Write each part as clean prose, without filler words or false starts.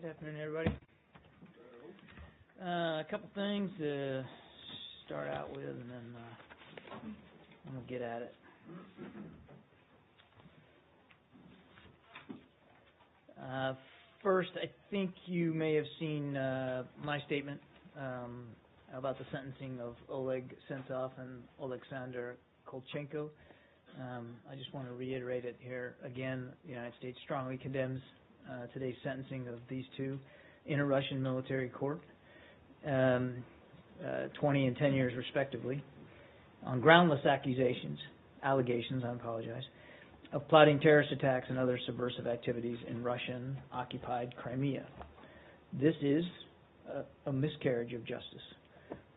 Good afternoon, everybody. A couple things to start out with, and then we'll get at it. First, I think you may have seen my statement about the sentencing of Oleg Sentsov and Alexander Kolchenko. I just want to reiterate it here again. The United States strongly condemns today's sentencing of these two in a Russian military court, 20 and 10 years respectively, on groundless allegations, of plotting terrorist attacks and other subversive activities in Russian-occupied Crimea. This is a miscarriage of justice.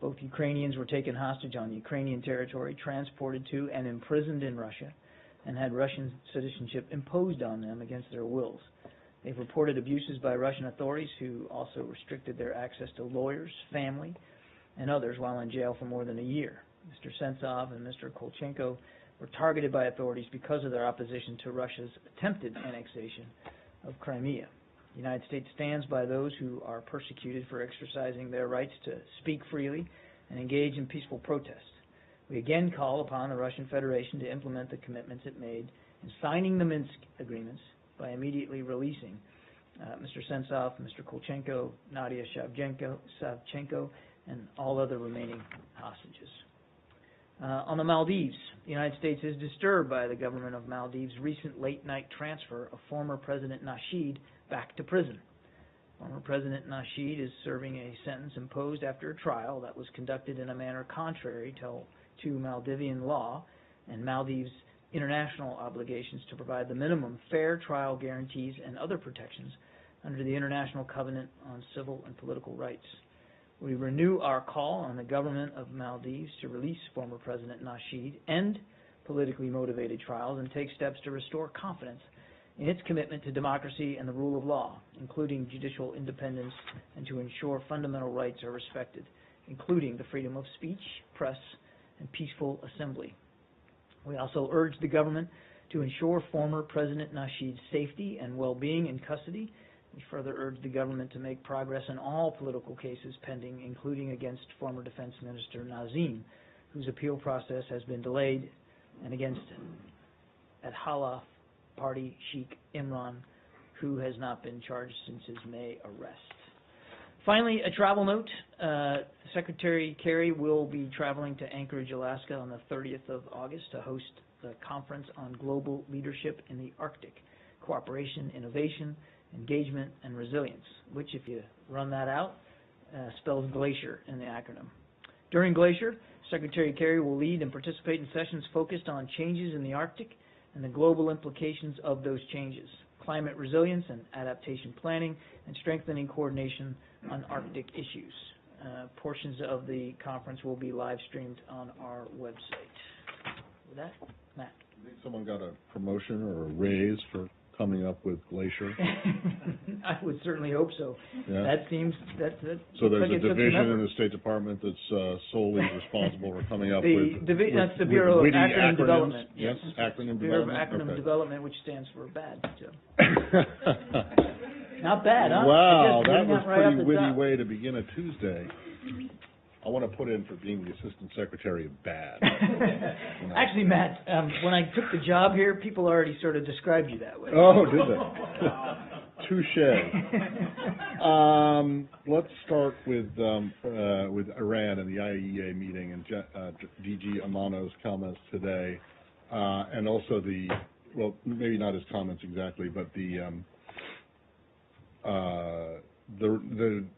Both Ukrainians were taken hostage on Ukrainian territory, transported to and imprisoned in Russia, and had Russian citizenship imposed on them against their wills. They've reported abuses by Russian authorities, who also restricted their access to lawyers, family, and others while in jail for more than a year. Mr. Sentsov and Mr. Kolchenko were targeted by authorities because of their opposition to Russia's attempted annexation of Crimea. The United States stands by those who are persecuted for exercising their rights to speak freely and engage in peaceful protest. We again call upon the Russian Federation to implement the commitments it made in signing the Minsk agreements by immediately releasing Mr. Sentsov, Mr. Kolchenko, Nadia Savchenko, and all other remaining hostages. On the Maldives, the United States is disturbed by the government of Maldives' recent late-night transfer of former President Nasheed back to prison. Former President Nasheed is serving a sentence imposed after a trial that was conducted in a manner contrary to Maldivian law and Maldives' international obligations to provide the minimum fair trial guarantees and other protections under the International Covenant on Civil and Political Rights. We renew our call on the government of Maldives to release former President Nasheed, end politically motivated trials, and take steps to restore confidence in its commitment to democracy and the rule of law, including judicial independence, and to ensure fundamental rights are respected, including the freedom of speech, press, and peaceful assembly. We also urge the government to ensure former President Nasheed's safety and well-being in custody. We further urge the government to make progress in all political cases pending, including against former Defense Minister Nazim, whose appeal process has been delayed, and against Athallah Party Sheikh Imran, who has not been charged since his May arrest. Finally, a travel note. Secretary Kerry will be traveling to Anchorage, Alaska on the 30th of August to host the Conference on Global Leadership in the Arctic, Cooperation, Innovation, Engagement, and Resilience, which, if you run that out, spells GLACIER in the acronym. During GLACIER, Secretary Kerry will lead and participate in sessions focused on changes in the Arctic and the global implications of those changes, climate resilience and adaptation planning, and strengthening coordination on Arctic issues. Portions of the conference will be live streamed on our website. With that, Matt. Do you think someone got a promotion or a raise for coming up with GLACIER? I would certainly hope so. Yeah. That seems so there's a division in the State Department that's solely responsible for coming up with that's the Bureau of Acronym Development. Yes, acronym Bureau development. of Acronym Development, which stands for BAD. So. Not bad, huh? Wow, that was right a pretty witty way to begin a Tuesday. I want to put in for being the Assistant Secretary of BAD. Actually, Matt, when I took the job here, people already sort of described you that way. Oh, did they? Touche. Let's start with Iran and the IAEA meeting and DG Amano's comments today, and also maybe not his comments exactly, but the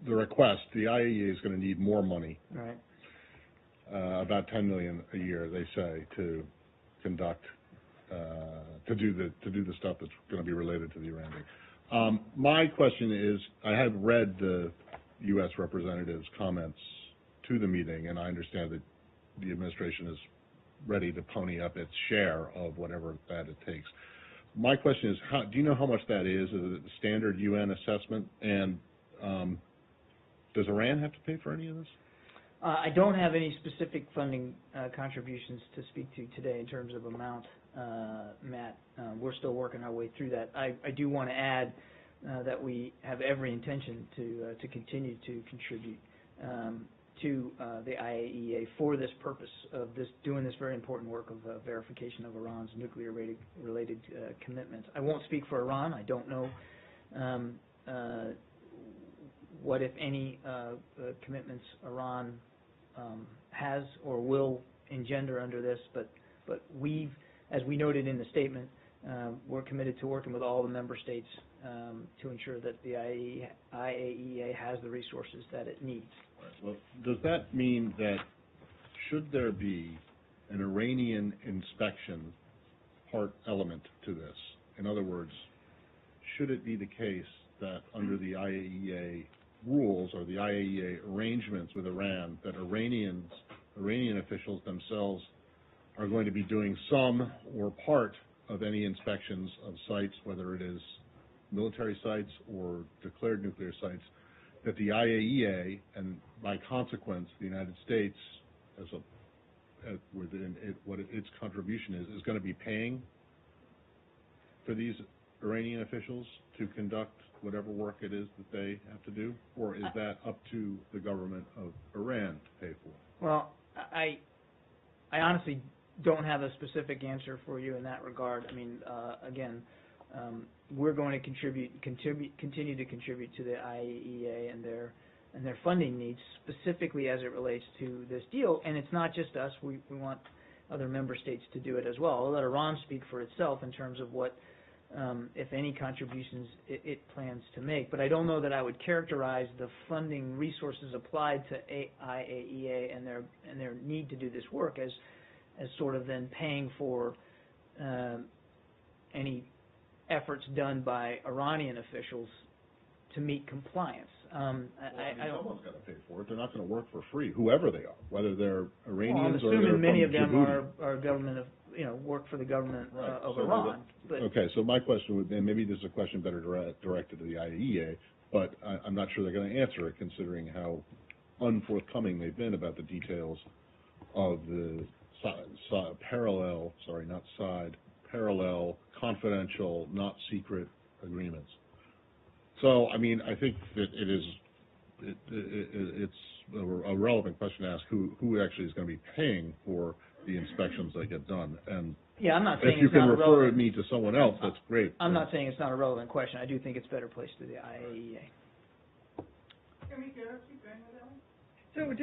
request. The IAEA is going to need more money, right? About $10 million a year, they say, to conduct to do the stuff that's going to be related to the Iran thing. My question is, I have read the U.S. representative's comments to the meeting, and I understand that the administration is ready to pony up its share of whatever that it takes. My question is, do you know how much that is? Is it a standard UN assessment? And does Iran have to pay for any of this? I don't have any specific funding contributions to speak to today in terms of amount, Matt. We're still working our way through that. I do want to add that we have every intention to continue to contribute to the IAEA for this purpose of doing this very important work of verification of Iran's nuclear-related commitments. I won't speak for Iran. I don't know what, if any, commitments Iran has or will engender under this, but as we noted in the statement, we're committed to working with all the member states to ensure that the IAEA has the resources that it needs. Well, does that mean that should there be an Iranian inspection part element to this? In other words, should it be the case that under the IAEA rules or the IAEA arrangements with Iran that Iranian officials themselves are going to be doing some or part of any inspections of sites, whether it is military sites or declared nuclear sites, that the IAEA and by consequence the United States, within what its contribution is going to be paying for these Iranian officials to conduct whatever work it is that they have to do, or is that up to the government of Iran to pay for? Well, I honestly don't have a specific answer for you in that regard. I mean, again, we're going to continue to contribute to the IAEA and their funding needs, specifically as it relates to this deal. And it's not just us. We want other member states to do it as well. I'll let Iran speak for itself in terms of what, if any, contributions it plans to make. But I don't know that I would characterize the funding resources applied to IAEA and their need to do this work as sort of then paying for any efforts done by Iranian officials to meet compliance. Someone's got to pay for it. They're not going to work for free, whoever they are, whether they're Iranians or they're from many of them Djibouti. are government of, work for the government of So Iran. Okay, so my question would be, and maybe this is a question better directed to the IAEA, but I'm not sure they're going to answer it considering how unforthcoming they've been about the details of the parallel, confidential, not secret agreements. So, I mean, I think that it's a relevant question to ask who actually is going to be paying for the inspections that get done. And yeah, I'm not saying if you it's can not refer relevant. me to someone else, that's great. I'm not saying it's not a relevant question. I do think it's better placed to the IAEA. Can we keep going with that one? So,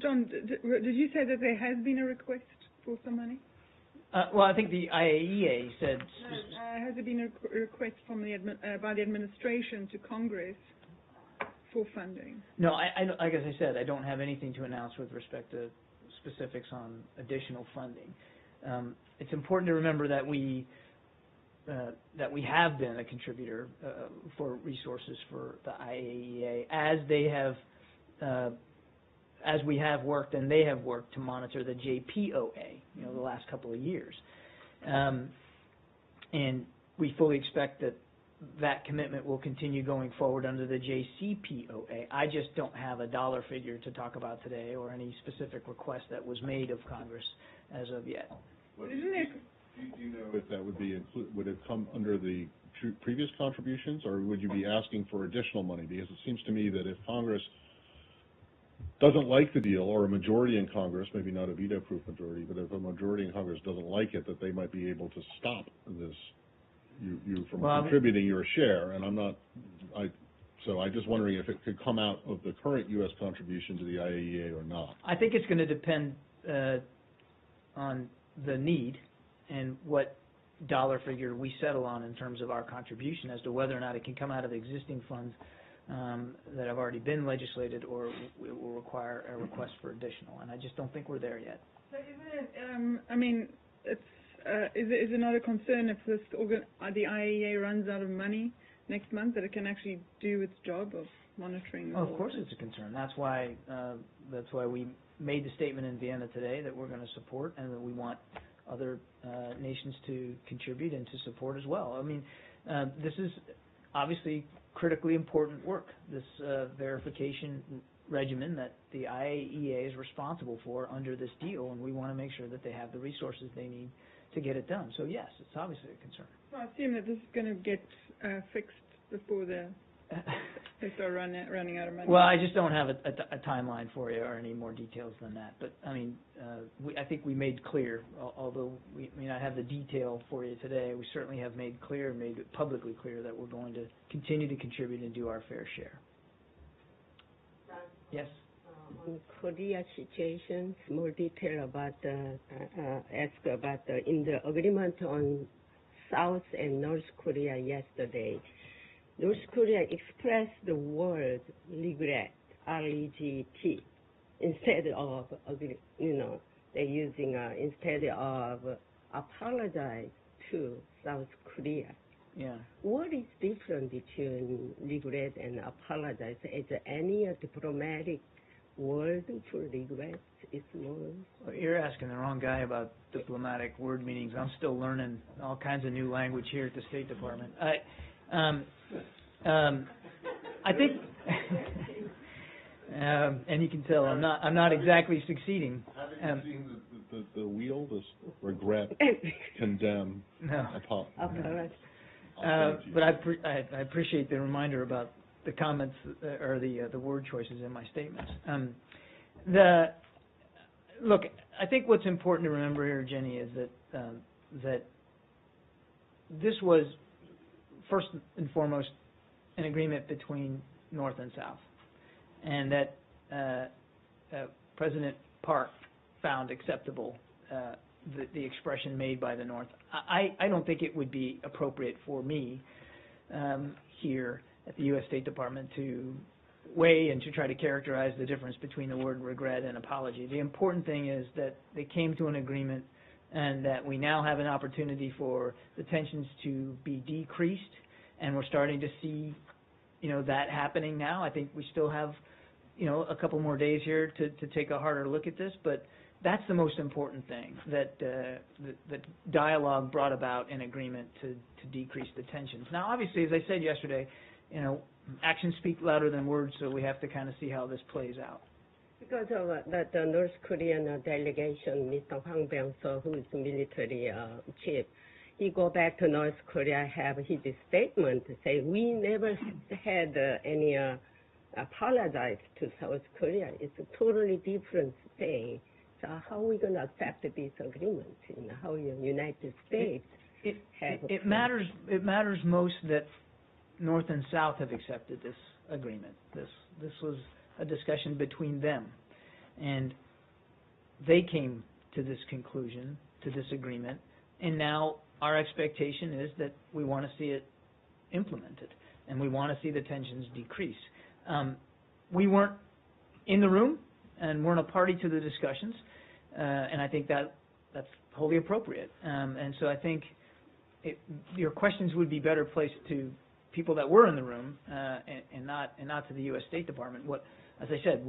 John, did you say that there has been a request for some money? Well, I think the IAEA said... has there been a request from by the administration to Congress for funding? No, like as I said, I don't have anything to announce with respect to specifics on additional funding. It's important to remember that we have been a contributor for resources for the IAEA as we have worked and they have worked to monitor the JPOA, the last couple of years. And we fully expect that commitment will continue going forward under the JCPOA. I just don't have a dollar figure to talk about today or any specific request that was made of Congress as of yet. Isn't it? Do you know if that would it come under the previous contributions, or would you be asking for additional money? Because it seems to me that if Congress doesn't like the deal, or a majority in Congress, maybe not a veto-proof majority, but if a majority in Congress doesn't like it, that they might be able to stop this, you from contributing your share. And so I'm just wondering if it could come out of the current U.S. contribution to the IAEA or not. I think it's going to depend on the need and what dollar figure we settle on in terms of our contribution as to whether or not it can come out of existing funds that have already been legislated, or it will require a request for additional. And I just don't think we're there yet. So isn't it, I mean, is it not a concern if the IAEA runs out of money next month, that it can actually do its job of monitoring? Of course it's a concern. That's why we made the statement in Vienna today that we're going to support, and that we want other nations to contribute and to support as well. I mean, this is obviously critically important work, this verification regimen that the IAEA is responsible for under this deal, and we want to make sure that they have the resources they need to get it done. So yes, it's obviously a concern. Well, I assume that this is going to get fixed before they start running out of money? Well, I just don't have a timeline for you or any more details than that. But, I mean, I think we made clear, although we may not have the detail for you today, we certainly have made it publicly clear that we're going to continue to contribute and do our fair share. Yes? On Korea situations, more detail about in the agreement on South and North Korea yesterday. North Korea expressed the word regret, R-E-G-T, instead of, they're using, instead of apologize to South Korea. Yeah. What is different between regret and apologize? Is there any diplomatic word for regret? Is more? Well, you're asking the wrong guy about diplomatic word meanings. I'm still learning all kinds of new language here at the State Department. I think, and you can tell I'm not exactly succeeding. Have you seen the wheel, this regret, condemn, No. Apologize. But I appreciate the reminder about the comments or the word choices in my statements. Look, I think what's important to remember here, Jenny, is that this was first and foremost an agreement between North and South, and that President Park found acceptable the expression made by the North. I don't think it would be appropriate for me here at the U.S. State Department to weigh and to try to characterize the difference between the word regret and apology. The important thing is that they came to an agreement and that we now have an opportunity for the tensions to be decreased, and we're starting to see, that happening now. I think we still have, a couple more days here to take a harder look at this, but that's the most important thing, that the dialogue brought about an agreement to decrease the tensions. Now, obviously, as I said yesterday, actions speak louder than words, so we have to kind of see how this plays out. Because of the North Korean delegation, Mr. Hwang Byung-seo, who is military chief, he go back to North Korea, have his statement to say, we never had any apologize to South Korea. It's a totally different thing. So how are we going to accept this agreement? How the United States it matters most that North and South have accepted this agreement. This was a discussion between them, and they came to this conclusion, to this agreement, and now our expectation is that we want to see it implemented, and we want to see the tensions decrease. We weren't in the room and weren't a party to the discussions, and I think that's wholly appropriate. And so I think your questions would be better placed to people that were in the room and not to the U.S. State Department. As I said,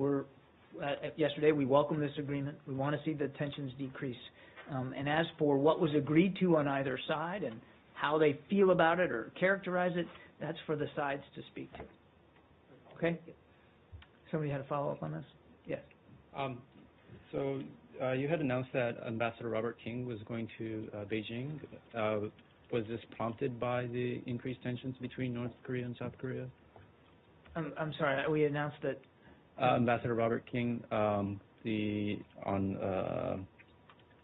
yesterday we welcome this agreement. We want to see the tensions decrease. And as for what was agreed to on either side and how they feel about it or characterize it, that's for the sides to speak to. Okay? Somebody had a follow-up on this? Yes. So you had announced that Ambassador Robert King was going to Beijing. Was this prompted by the increased tensions between North Korea and South Korea? I'm sorry, we announced that Ambassador Robert King, on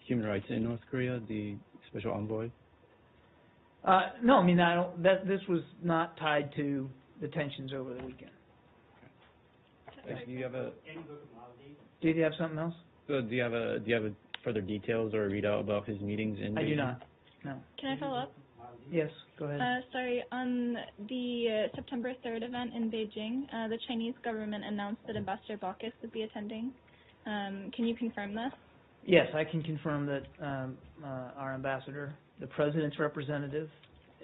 human rights in North Korea, the special envoy. No, I mean, this was not tied to the tensions over the weekend. Do you have a? Did you have something else? Do you have further details or readout about his meetings in Beijing? I do not. No. Can I follow up? Yes, go ahead. Sorry, on the September 3rd event in Beijing, the Chinese government announced that Ambassador Baucus would be attending. Can you confirm this? Yes, I can confirm that our ambassador, the president's representative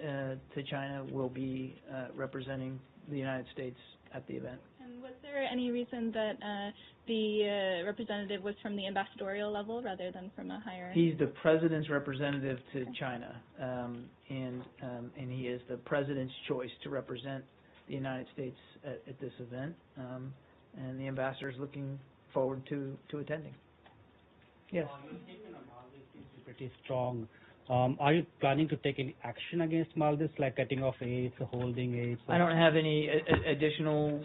to China, will be representing the United States at the event. And was there any reason that the representative was from the ambassadorial level rather than from a higher? He's the president's representative to China, and he is the president's choice to represent the United States at this event, and the ambassador is looking forward to attending. Yes. Your statement on all this seems pretty strong. Are you planning to take any action against Maldives, like cutting off aids, holding aids? I don't have any additional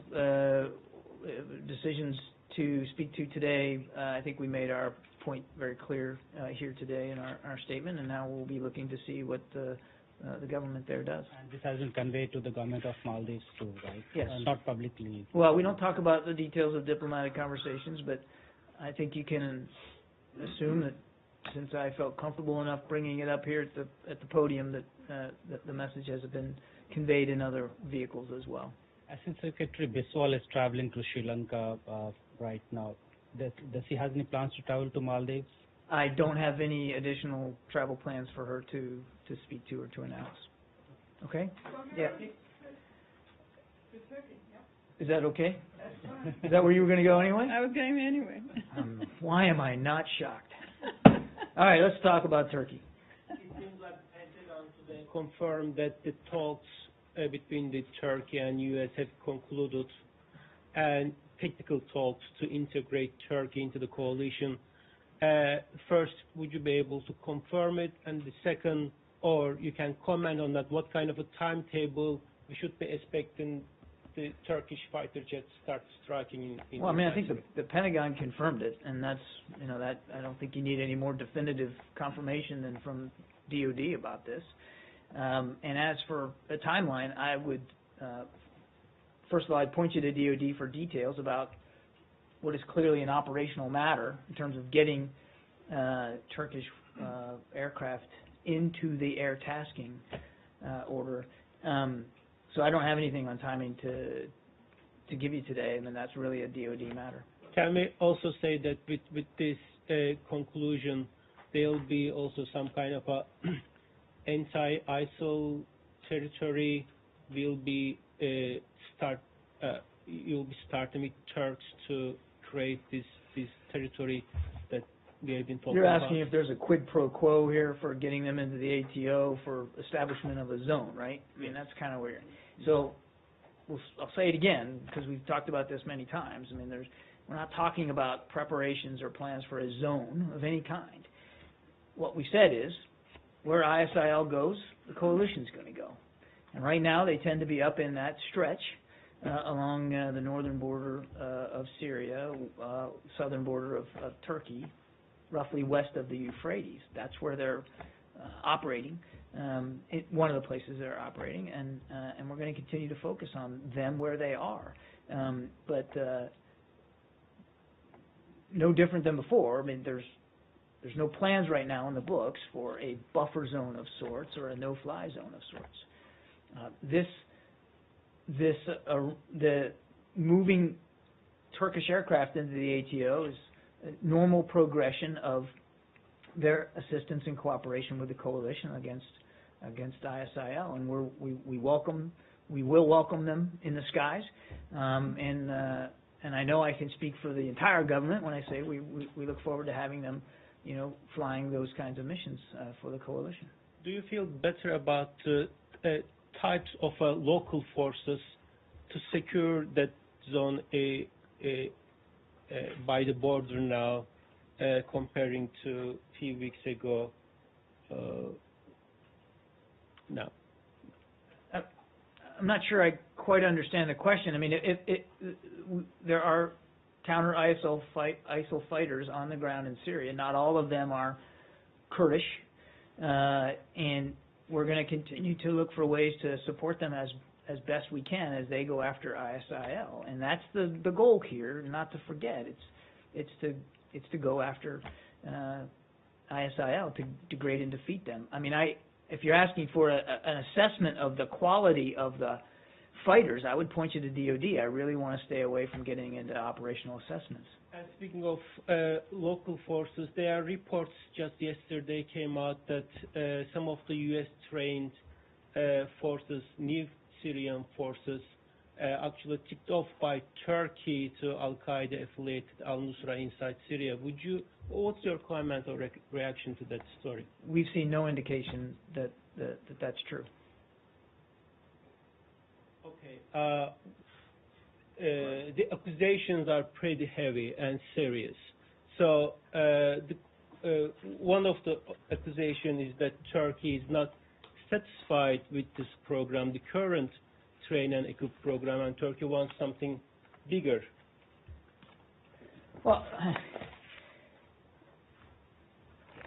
decisions to speak to today. I think we made our point very clear here today in our statement, and now we'll be looking to see what the government there does. And this has been conveyed to the government of Maldives too, right? Yes. Not publicly. Well, we don't talk about the details of diplomatic conversations, but I think you can assume that since I felt comfortable enough bringing it up here at the podium, that the message has been conveyed in other vehicles as well. Assistant Secretary Biswal is traveling to Sri Lanka right now. Does he have any plans to travel to Maldives? I don't have any additional travel plans for her to speak to or to announce. Okay? Yeah. Is that okay? Is that where you were going to go anyway? I was going there anyway. Why am I not shocked? All right, let's talk about Turkey. It seems like Pentagon today confirmed that the talks between the Turkey and U.S. have concluded, and technical talks to integrate Turkey into the coalition. First, would you be able to confirm it? And the second, or you can comment on that, what kind of a timetable we should be expecting the Turkish fighter jets start striking in Well, I mean, I think the Pentagon confirmed it, and that's, that I don't think you need any more definitive confirmation than from DOD about this. And as for a timeline, I would, first of all, I'd point you to DOD for details about what is clearly an operational matter in terms of getting Turkish aircraft into the air tasking order. So I don't have anything on timing to give you today. I mean, that's really a DOD matter. Can we also say that with this conclusion, there'll be also some kind of a anti-ISIL territory will be you'll be starting with Turks to create this territory that we have been talking about. You're asking if there's a quid pro quo here for getting them into the ATO for establishment of a zone, right? I mean, that's kind of weird. So I'll say it again because we've talked about this many times. I mean, we're not talking about preparations or plans for a zone of any kind. What we said is where ISIL goes, the coalition's going to go. And right now they tend to be up in that stretch along the northern border of Syria, southern border of Turkey, roughly west of the Euphrates. That's where they're operating. One of the places they're operating, and we're going to continue to focus on them where they are. But no different than before. I mean, there's no plans right now in the books for a buffer zone of sorts or a no-fly zone of sorts. The moving Turkish aircraft into the ATO is a normal progression of their assistance and cooperation with the coalition against ISIL, and we will welcome them in the skies, and I know I can speak for the entire government when I say we look forward to having them, flying those kinds of missions for the coalition. Do you feel better about types of local forces to secure that zone by the border now, comparing to a few weeks ago? No. I'm not sure I quite understand the question. I mean, there are counter ISIL fighters on the ground in Syria. Not all of them are Kurdish, and we're going to continue to look for ways to support them as best we can as they go after ISIL, and that's the goal here. Not to forget, it's to go after ISIL, to degrade and defeat them. I mean, if you're asking for an assessment of the quality of the fighters, I would point you to DOD. I really want to stay away from getting into operational assessments. And speaking of local forces, there are reports just yesterday came out that some of the U.S. trained forces, new Syrian forces, actually tipped off by Turkey to Al-Qaeda affiliated al-Nusra inside Syria. What's your comment or reaction to that story? We've seen no indication that that's true. Okay. The accusations are pretty heavy and serious. So the one of the accusations is that Turkey is not satisfied with this program, the current train and equip program, and Turkey wants something bigger. Well,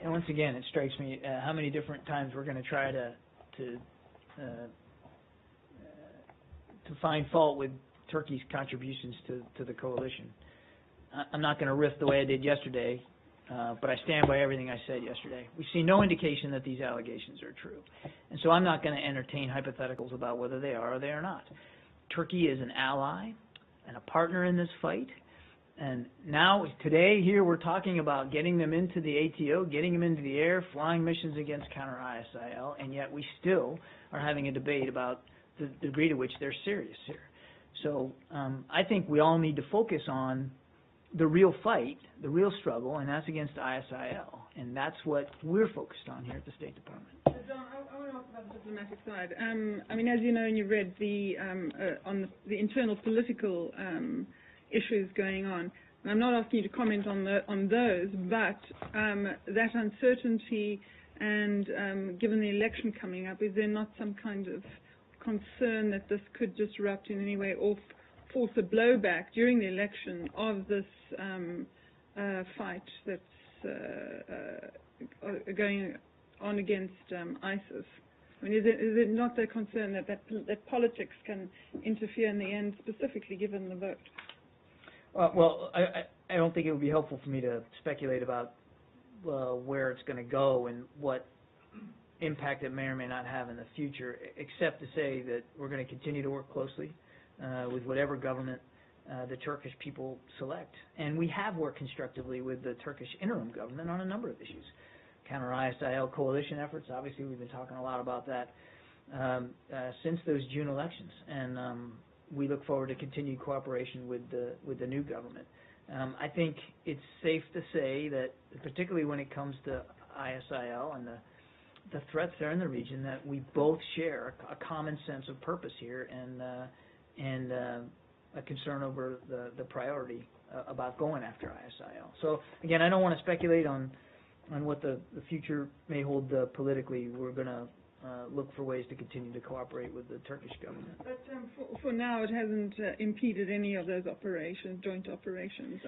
and once again, it strikes me how many different times we're going to try to find fault with Turkey's contributions to the coalition. I'm not going to riff the way I did yesterday, but I stand by everything I said yesterday. We see no indication that these allegations are true, and so I'm not going to entertain hypotheticals about whether they are or they are not. Turkey is an ally and a partner in this fight. And now, today, here, we're talking about getting them into the ATO, getting them into the air, flying missions against counter-ISIL, and yet we still are having a debate about the degree to which they're serious here. So I think we all need to focus on the real fight, the real struggle, and that's against ISIL. And that's what we're focused on here at the State Department. John, I want to ask about the diplomatic side. I mean, as you know, and you read on the internal political issues going on. And I'm not asking you to comment on those, but that uncertainty and given the election coming up, is there not some kind of concern that this could disrupt in any way or force a blowback during the election of this fight that's going on against ISIS? I mean, is it not a concern that politics can interfere in the end, specifically given the vote? Well, I don't think it would be helpful for me to speculate about where it's going to go and what impact it may or may not have in the future, except to say that we're going to continue to work closely with whatever government the Turkish people select. And we have worked constructively with the Turkish interim government on a number of issues. Counter-ISIL coalition efforts, obviously we've been talking a lot about that since those June elections. And we look forward to continued cooperation with the new government. I think it's safe to say that, particularly when it comes to ISIL and the threats there in the region, that we both share a common sense of purpose here and a concern over the priority about going after ISIL. So again, I don't want to speculate on what the future may hold politically. We're going to look for ways to continue to cooperate with the Turkish government. But for now, it hasn't impeded any of those operations, joint operations.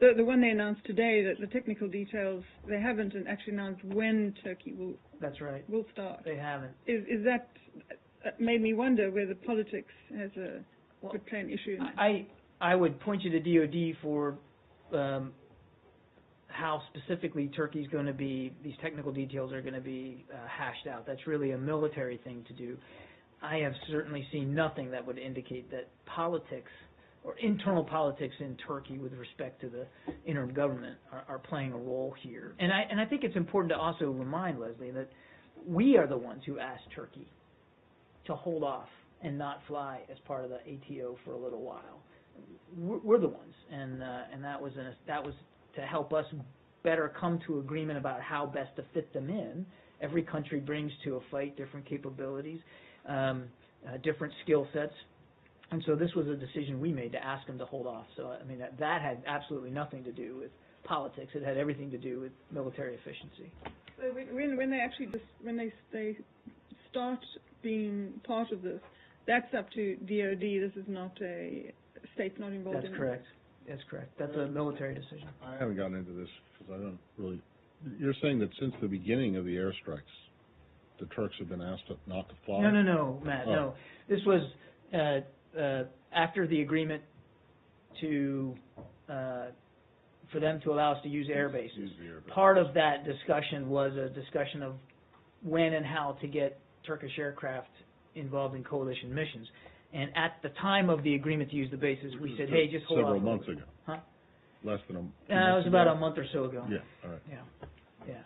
The one they announced today, that the technical details, they haven't actually announced when Turkey will. That's right. Will start. They haven't. Is that made me wonder whether politics could play an issue in that? I would point you to DoD for how specifically Turkey's going to be, these technical details are going to be hashed out. That's really a military thing to do. I have certainly seen nothing that would indicate that politics or internal politics in Turkey with respect to the interim government are playing a role here. And I think it's important to also remind, Leslie, that we are the ones who asked Turkey to hold off and not fly as part of the ATO for a little while. We're the ones, and that was to help us better come to agreement about how best to fit them in. Every country brings to a fight different capabilities, different skill sets, and so this was a decision we made to ask them to hold off. So I mean that had absolutely nothing to do with politics. It had everything to do with military efficiency. So when they actually they start being part of this, that's up to DoD. This is not a state's not involved. That's in correct. That's correct. That's a military decision. I haven't gotten into this because I don't really. You're saying that since the beginning of the airstrikes, the Turks have been asked not to fly? No, Matt. Oh. No, this was after the agreement to for them to allow us to use air bases. Use the air base. Part of that discussion was a discussion of when and how to get Turkish aircraft involved in coalition missions. And at the time of the agreement to use the bases, we said, hey, just hold on. Several months ago. Huh? Less than a It was about a month or so ago. Yeah, all right. Yeah.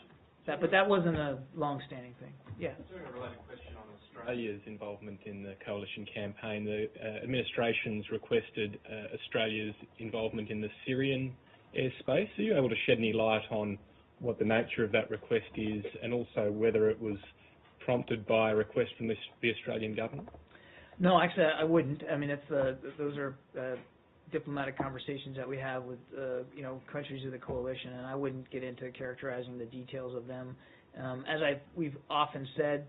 But that wasn't a long-standing thing. Yeah. A related question on Australia's involvement in the coalition campaign. The administration's requested Australia's involvement in the Syrian airspace. Are you able to shed any light on what the nature of that request is, and also whether it was prompted by a request from the Australian government? No, actually, I wouldn't. I mean, those are diplomatic conversations that we have with, countries of the coalition, and I wouldn't get into characterizing the details of them. We've often said,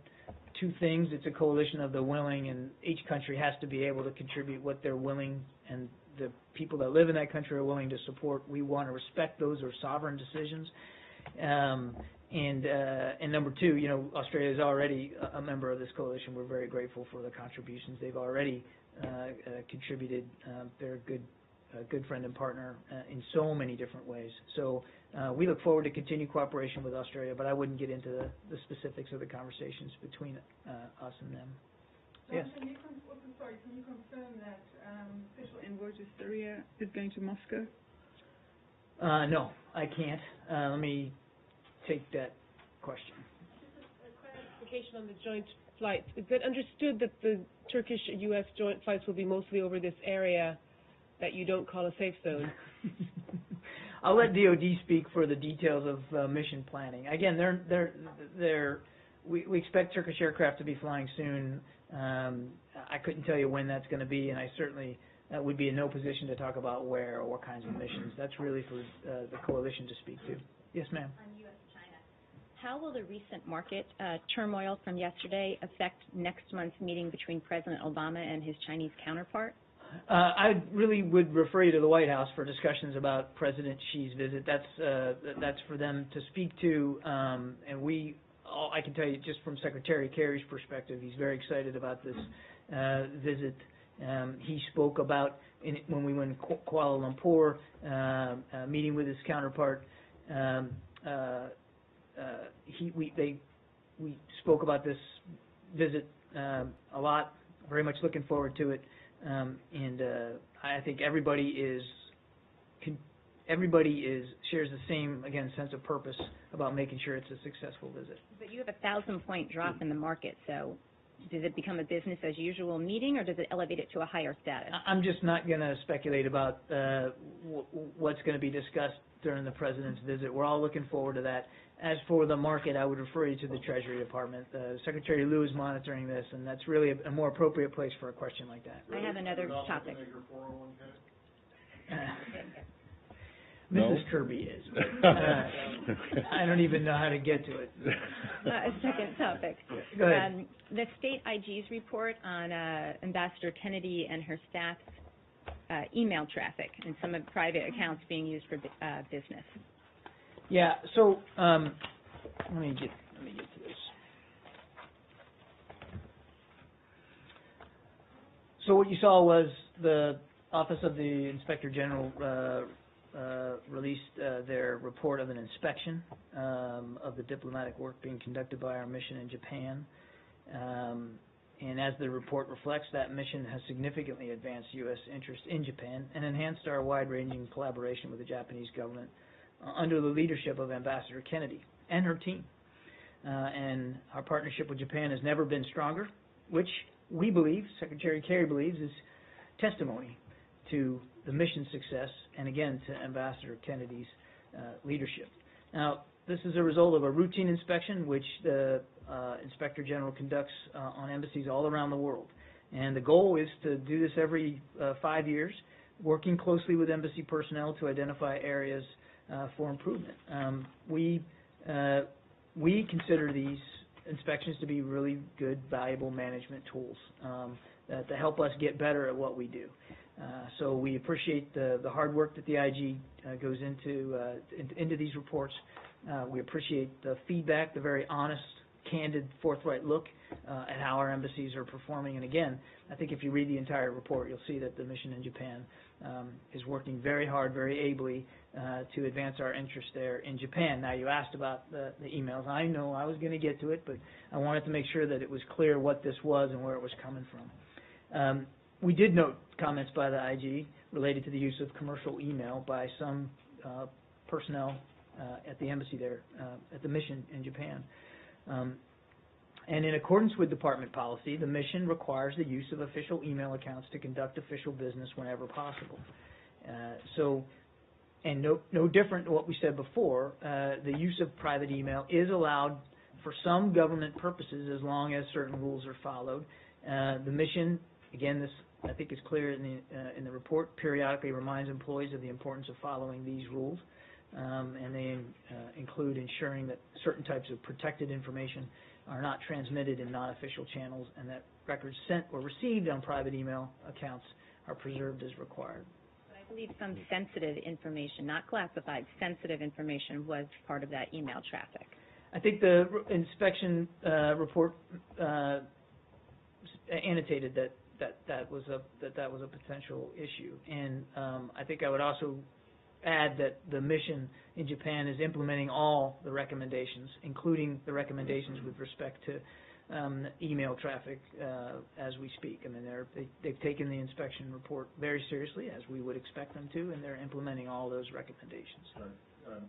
two things: it's a coalition of the willing, and each country has to be able to contribute what they're willing, and the people that live in that country are willing to support. We want to respect those are sovereign decisions. And number two, Australia is already a member of this coalition. We're very grateful for the contributions they've already contributed. They're a good friend and partner in so many different ways. So we look forward to continued cooperation with Australia, but I wouldn't get into the specifics of the conversations between us and them. Yes. Can you confirm that Special Envoy to Syria is going to Moscow? No, I can't. Let me take that question. Just a clarification on the joint flights. Is it understood that the Turkish-U.S. joint flights will be mostly over this area that you don't call a safe zone? I'll let DoD speak for the details of mission planning. Again, we expect Turkish aircraft to be flying soon. I couldn't tell you when that's going to be, and I certainly would be in no position to talk about where or what kinds of missions. That's really for the coalition to speak to. Yes, ma'am. On U.S.-China, how will the recent market turmoil from yesterday affect next month's meeting between President Obama and his Chinese counterpart? I really would refer you to the White House for discussions about President Xi's visit. That's for them to speak to, and I can tell you just from Secretary Kerry's perspective, he's very excited about this visit. He spoke about when we went to Kuala Lumpur, meeting with his counterpart. We spoke about this visit a lot. Very much looking forward to it, and I think everybody shares the same sense of purpose about making sure it's a successful visit. But you have a 1,000-point drop in the market, so does it become a business as usual meeting, or does it elevate it to a higher status? I'm just not going to speculate about what's going to be discussed during the President's visit. We're all looking forward to that. As for the market, I would refer you to the Treasury Department. Secretary Liu is monitoring this, and that's really a more appropriate place for a question like that. I have another topic. No? Mrs. Kirby is. I don't even know how to get to it. A second topic. Go ahead. The state IG's report on Ambassador Kennedy and her staff's email traffic and some of private accounts being used for business. Yeah. So let me get to this. So what you saw was the Office of the Inspector General released their report of an inspection of the diplomatic work being conducted by our mission in Japan. And as the report reflects, that mission has significantly advanced U.S. interest in Japan and enhanced our wide-ranging collaboration with the Japanese government under the leadership of Ambassador Kennedy and her team. And our partnership with Japan has never been stronger, which we believe, Secretary Kerry believes, is testimony to the mission success and, again, to Ambassador Kennedy's leadership. Now, this is a result of a routine inspection which the Inspector General conducts on embassies all around the world. And the goal is to do this every 5 years, working closely with embassy personnel to identify areas for improvement. We consider these inspections to be really good, valuable management tools to help us get better at what we do. So we appreciate the hard work that the IG goes into these reports. We appreciate the feedback, the very honest, candid, forthright look at how our embassies are performing. And again, I think if you read the entire report, you'll see that the mission in Japan is working very hard, very ably to advance our interest there in Japan. Now, you asked about the emails. I know I was going to get to it, but I wanted to make sure that it was clear what this was and where it was coming from. We did note comments by the IG related to the use of commercial email by some personnel at the embassy there, at the mission in Japan. And in accordance with department policy, the mission requires the use of official email accounts to conduct official business whenever possible. And no different than what we said before, the use of private email is allowed for some government purposes as long as certain rules are followed. The mission Again, this, I think, is clear in the report, periodically reminds employees of the importance of following these rules, and they include ensuring that certain types of protected information are not transmitted in non-official channels, and that records sent or received on private email accounts are preserved as required. I believe some sensitive information, not classified, sensitive information was part of that email traffic. I think the inspection report annotated that was a potential issue, and I think I would also add that the mission in Japan is implementing all the recommendations, including the recommendations with respect to email traffic as we speak. I mean, they've taken the inspection report very seriously, as we would expect them to, and they're implementing all those recommendations. Right.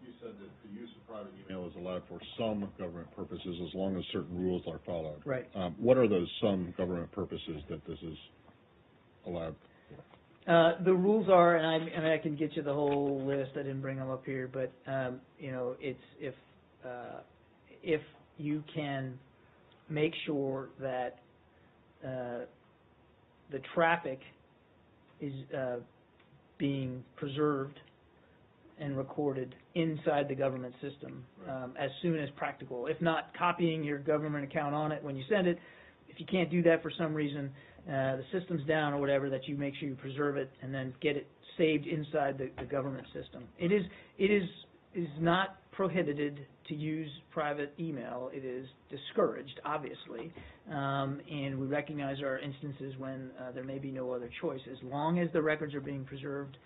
You said that the use of private email is allowed for some government purposes as long as certain rules are followed. Right. What are those some government purposes that this is allowed for? The rules are, and I can get you the whole list. I didn't bring them up here, but you know, it's if you can make sure that the traffic is being preserved and recorded inside the government system as soon as practical. If not, copying your government account on it when you send it. If you can't do that for some reason, the system's down or whatever, that you make sure you preserve it and then get it saved inside the government system. It is not prohibited to use private email. It is discouraged, obviously, and we recognize there are instances when there may be no other choice, as long as the records are being preserved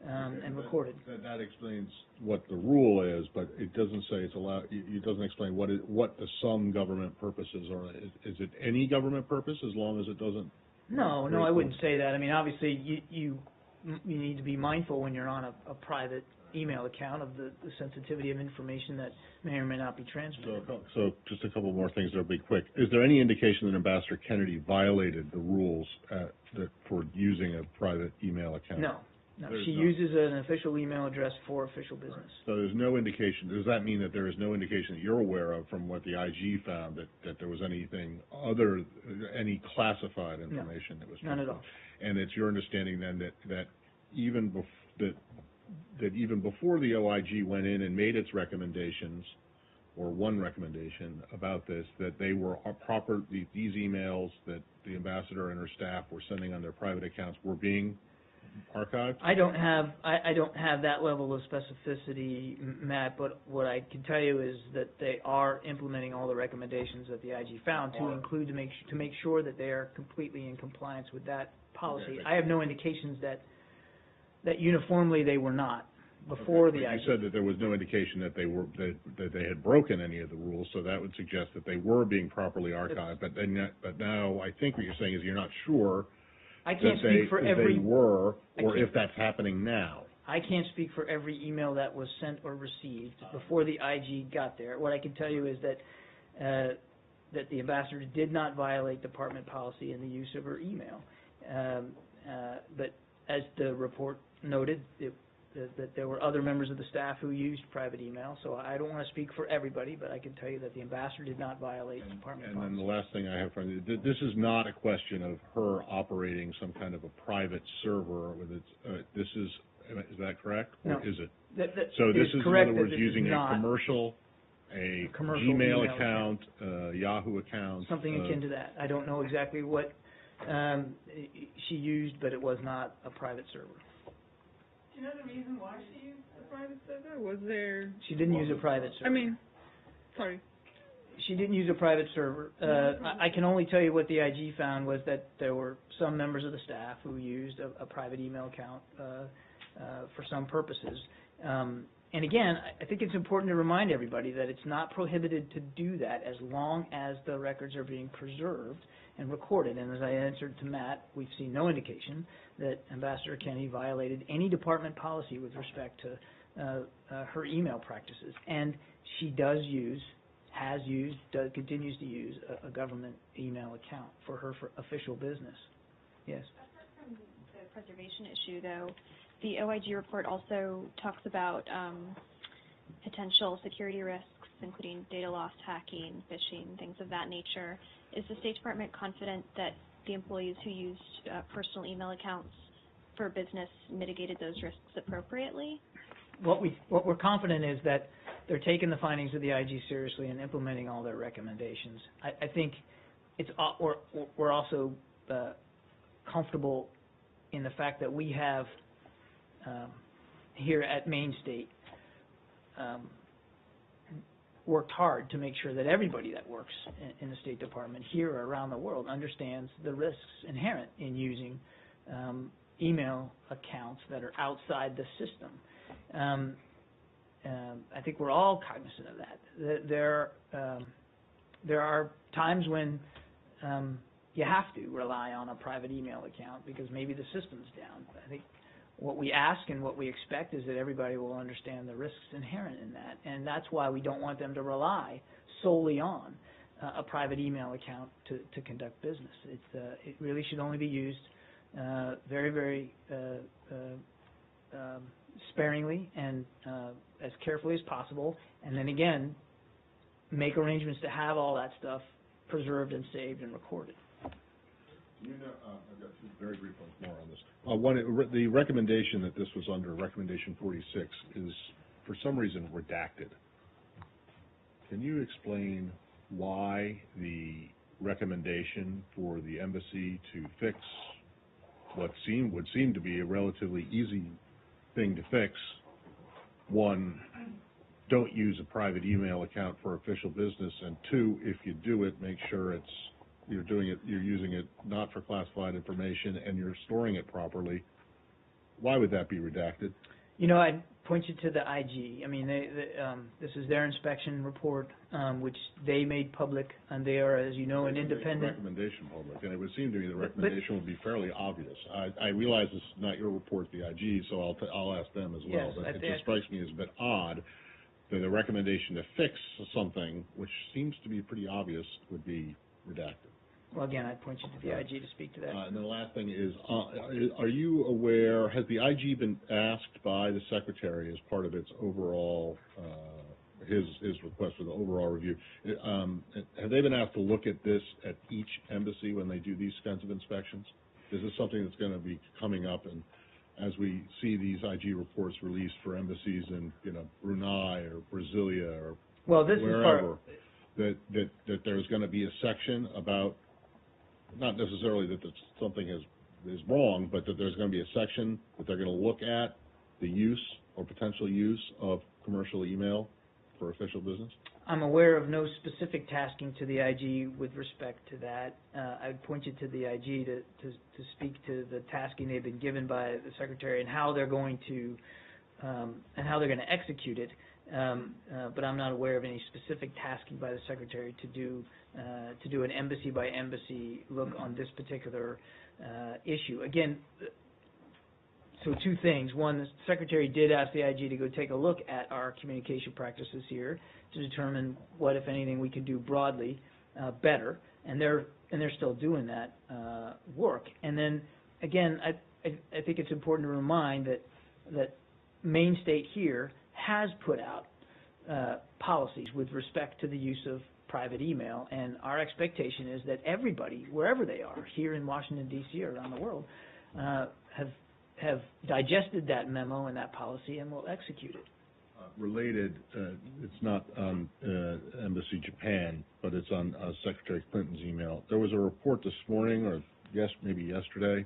and recorded. That explains what the rule is, but it doesn't say it's allowed. It doesn't explain what the some government purposes are. Is it any government purpose as long as it doesn't? No, I wouldn't say that. I mean, obviously, you need to be mindful when you're on a private email account of the sensitivity of information that may or may not be transmitted. So just a couple more things that'll be quick. Is there any indication that Ambassador Kennedy violated the rules for using a private email account? No, she uses an official email address for official business. Right. So there's no indication. Does that mean that there is no indication that you're aware of from what the IG found that there was anything any classified information that was? None at all. And it's your understanding then that even before the OIG went in and made its recommendations, or one recommendation about this, that they were proper, these emails that the ambassador and her staff were sending on their private accounts were being archived? I don't have that level of specificity, Matt, but what I can tell you is that they are implementing all the recommendations that the IG found to make sure that they are completely in compliance with that policy. Okay. I have no indications that uniformly they were not before the IG. You said that there was no indication that they had broken any of the rules, so that would suggest that they were being properly archived. But now I think what you're saying is you're not sure. I can't speak for every. They were, or if that's happening now. I can't speak for every email that was sent or received before the IG got there. What I can tell you is that the ambassador did not violate department policy in the use of her email. But as the report noted, that there were other members of the staff who used private email. So I don't want to speak for everybody, but I can tell you that the ambassador did not violate department policy. And then the last thing I have for you, this is not a question of her operating some kind of a private server with its. Is that correct? No. Or is it? So this is, in other words, using a commercial Gmail account, Yahoo account. Something akin to that. I don't know exactly what she used, but it was not a private server. Do you know the reason why she used the private server? Was there... She didn't use a private server. Sorry. She didn't use a private server. I can only tell you what the IG found was that there were some members of the staff who used a private email account for some purposes. And again, I think it's important to remind everybody that it's not prohibited to do that as long as the records are being preserved and recorded. And as I answered to Matt, we've seen no indication that Ambassador Kennedy violated any department policy with respect to her email practices. And she continues to use a government email account for her official business. Yes? Apart from the preservation issue, though, the OIG report also talks about potential security risks including data loss, hacking, phishing, things of that nature. Is the State Department confident that the employees who used personal email accounts for business mitigated those risks appropriately? What we're confident is that they're taking the findings of the IG seriously and implementing all their recommendations. I think we're also comfortable in the fact that we have here at Maine State worked hard to make sure that everybody that works in the State Department here or around the world understands the risks inherent in using email accounts that are outside the system. I think we're all cognizant of that. There are times when you have to rely on a private email account because maybe the system's down. I think what we ask and what we expect is that everybody will understand the risks inherent in that, and that's why we don't want them to rely solely on a private email account to conduct business. It really should only be used very, very sparingly and as carefully as possible, and then again, make arrangements to have all that stuff preserved and saved and recorded. You know, I've got two very brief ones more on this. The recommendation that this was under, Recommendation 46, is for some reason redacted. Can you explain why the recommendation for the embassy to fix what would seem to be a relatively easy thing to fix, one, don't use a private email account for official business, and two, if you do it, make sure you're using it not for classified information and you're storing it properly. Why would that be redacted? You know, I'd point you to the IG. I mean, this is their inspection report, which they made public, and they are, as you know, an independent recommendation public, and it would seem to me the recommendation would be fairly obvious. I realize this is not your report, the IG, so I'll ask them as well. Yes, but it just strikes me as a bit odd that a recommendation to fix something, which seems to be pretty obvious, would be redacted. Well, again, I'd point you to the IG to speak to that. And then the last thing is, are you aware, has the IG been asked by the Secretary as part of its overall, his request for the overall review, have they been asked to look at this at each embassy when they do these kinds of inspections? Is this something that's going to be coming up, and as we see these IG reports released for embassies in, Brunei or Brasilia or wherever, that there's going to be a section about, not necessarily that something is wrong, but that there's going to be a section that they're going to look at the use or potential use of commercial email for official business? I'm aware of no specific tasking to the IG with respect to that. I'd point you to the IG to speak to the tasking they've been given by the Secretary and how they're going to execute it. But I'm not aware of any specific tasking by the Secretary to do an embassy by embassy look on this particular issue. Again, so two things. One, the Secretary did ask the IG to go take a look at our communication practices here to determine what, if anything, we can do broadly better, and they're still doing that work. And then again, I think it's important to remind that Maine State here has put out policies with respect to the use of private email, and our expectation is that everybody, wherever they are, here in Washington, D.C. or around the world, have digested that memo and that policy and will execute it. Related, it's not on Embassy Japan, but it's on Secretary Clinton's email. There was a report this morning, or maybe yesterday,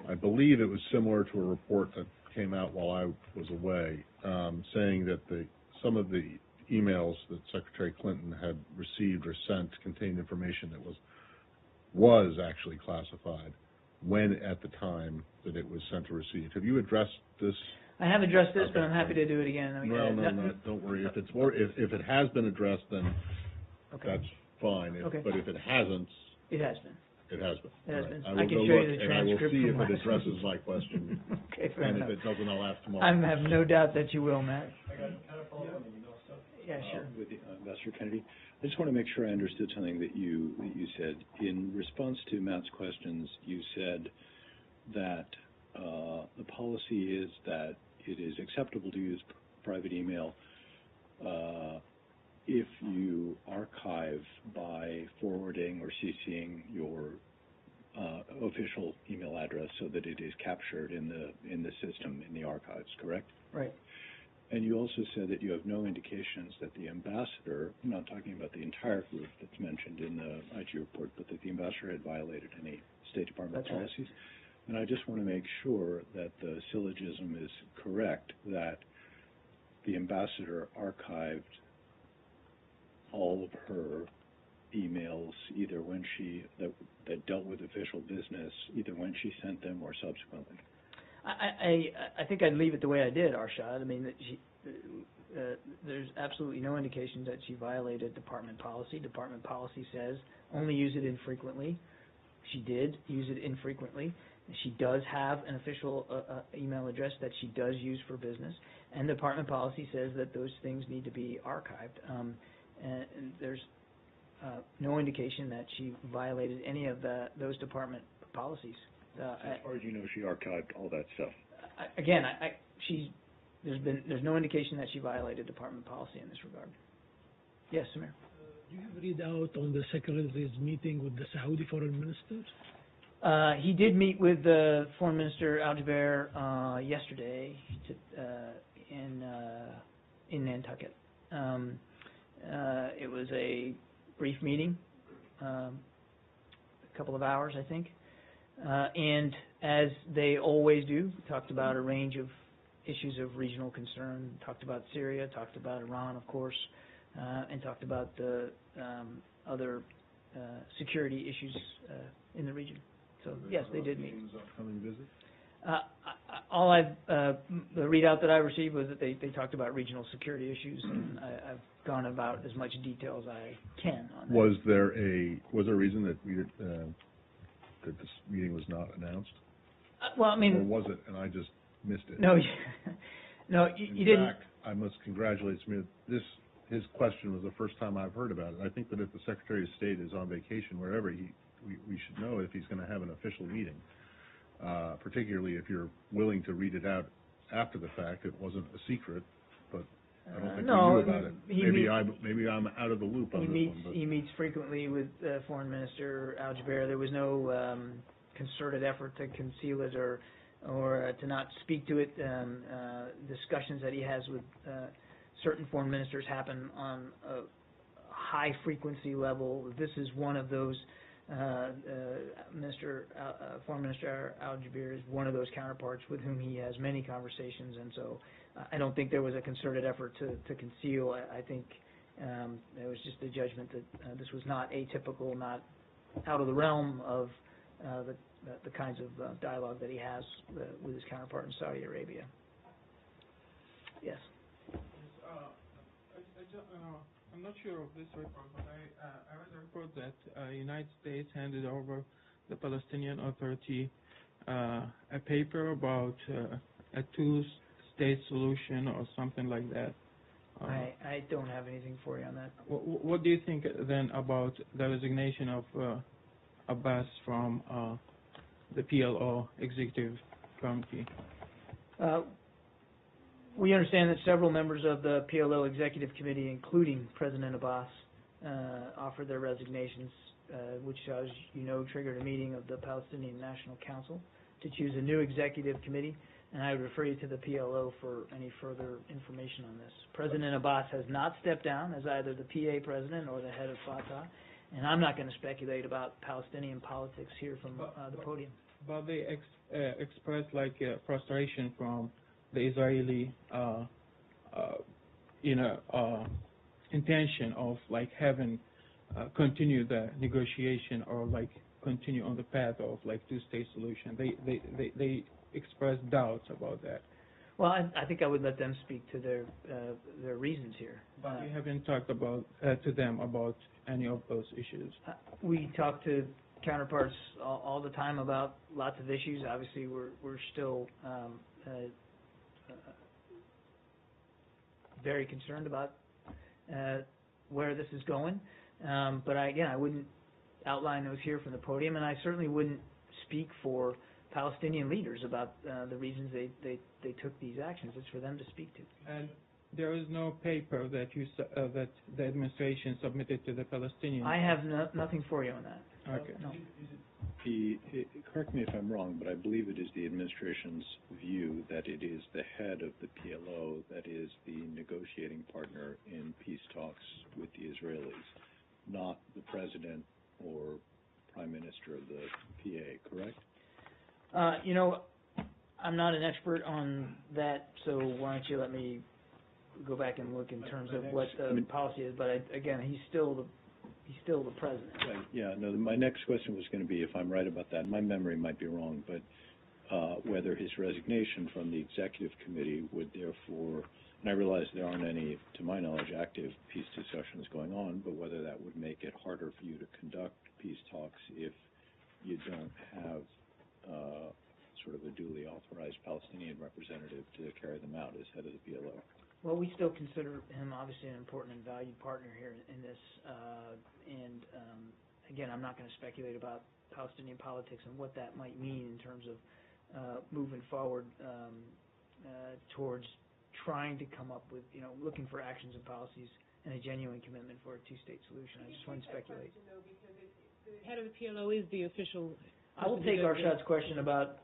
I believe it was similar to a report that came out while I was away, saying that some of the emails that Secretary Clinton had received or sent contained information that was actually classified when at the time that it was sent or received. Have you addressed this? I have addressed this, but I'm happy to do it again. No, don't worry. If it has been addressed, then that's fine. But if it hasn't, it has been. It has been. It has been. I will can go show look, you the and I will transcript see if from it last addresses week. my question. Okay, fair and enough. if it doesn't, I'll ask tomorrow. I have no doubt that you will, Matt. Yeah, sure. With Ambassador Kennedy, I just want to make sure I understood something that you said. In response to Matt's questions, you said that the policy is that it is acceptable to use private email if you archive by forwarding or CCing your official email address so that it is captured in the system, in the archives, correct? Right. And you also said that you have no indications that the ambassador, I'm not talking about the entire group that's mentioned in the IG report, but that the ambassador had violated any State Department That's right. policies. And I just want to make sure that the syllogism is correct, that the ambassador archived all of her emails, either when that dealt with official business, either when she sent them or subsequently. I think I'd leave it the way I did, Arshad. I mean, that there's absolutely no indication that she violated department policy. Department policy says only use it infrequently. She did use it infrequently. She does have an official email address that she does use for business, and department policy says that those things need to be archived. And there's no indication that she violated any of those department policies. As far as you know, she archived all that stuff. There's no indication that she violated department policy in this regard. Yes, Samir. Do you read out on the Secretary's meeting with the Saudi Foreign Minister? He did meet with the Foreign Minister Al-Jubeir yesterday in Nantucket. It was a brief meeting, a couple of hours, I think. And as they always do, talked about a range of issues of regional concern, talked about Syria, talked about Iran, of course, and talked about the other security issues in the region. So, yes, they did meet. Upcoming visit? The readout that I received was that they talked about regional security issues, and I've gone about as much detail as I can on that. Was there a reason that that this meeting was not announced? Well, I mean, or was it, and I just missed it? No, no, you didn't. In fact, I must congratulate Smith. His question was the first time I've heard about it. I think that if the Secretary of State is on vacation wherever, we should know if he's going to have an official meeting. Particularly if you're willing to read it out after the fact. It wasn't a secret, but I don't think we knew about it. Maybe I'm out of the loop on this one. But he meets frequently with Foreign Minister Al-Jubeir. There was no concerted effort to conceal it or to not speak to it. Discussions that he has with certain foreign ministers happen on a high frequency level. This is one of those. Foreign Minister Al-Jubeir is one of those counterparts with whom he has many conversations, and so I don't think there was a concerted effort to conceal. I think it was just a judgment that this was not atypical, not out of the realm of the kinds of dialogue that he has with his counterpart in Saudi Arabia. Yes. I'm not sure of this report, but I read a report that United States handed over the Palestinian Authority a paper about a two-state solution or something like that. I don't have anything for you on that. What do you think then about the resignation of Abbas from the PLO Executive Committee? We understand that several members of the PLO Executive Committee, including President Abbas, offered their resignations, which, as you know, triggered a meeting of the Palestinian National Council to choose a new executive committee, and I would refer you to the PLO for any further information on this. President Abbas has not stepped down as either the PA president or the head of Fatah, and I'm not going to speculate about Palestinian politics here from the podium. But they expressed frustration from the Israeli, intention of having continue the negotiation or continue on the path of two-state solution. They expressed doubts about that. Well, I think I would let them speak to their reasons here. But you haven't talked about to them about any of those issues. We talk to counterparts all the time about lots of issues. Obviously, we're still very concerned about where this is going. But I wouldn't outline those here from the podium, and I certainly wouldn't speak for Palestinian leaders about the reasons they took these actions. It's for them to speak to. And there is no paper that that the administration submitted to the Palestinians. I have nothing for you on that. Okay. No. Correct me if I'm wrong, but I believe it is the administration's view that it is the head of the PLO that is the negotiating partner in peace talks with the Israelis, not the president or prime minister of the PA, correct? You know, I'm not an expert on that, so why don't you let me go back and look in terms of what the policy is. But again, he's still the president. Right. Yeah. No. My next question was going to be, if I'm right about that, my memory might be wrong, but whether his resignation from the executive committee would therefore, and I realize there aren't any, to my knowledge, active peace discussions going on, but whether that would make it harder for you to conduct peace talks if you don't have sort of a duly authorized Palestinian representative to carry them out as head of the PLO. Well, we still consider him obviously an important and valued partner here in this. Again, I'm not going to speculate about Palestinian politics and what that might mean in terms of moving forward towards trying to come up with, looking for actions and policies and a genuine commitment for a two-state solution. I just wouldn't speculate. The head of the PLO is the official. I will take Arshad's question about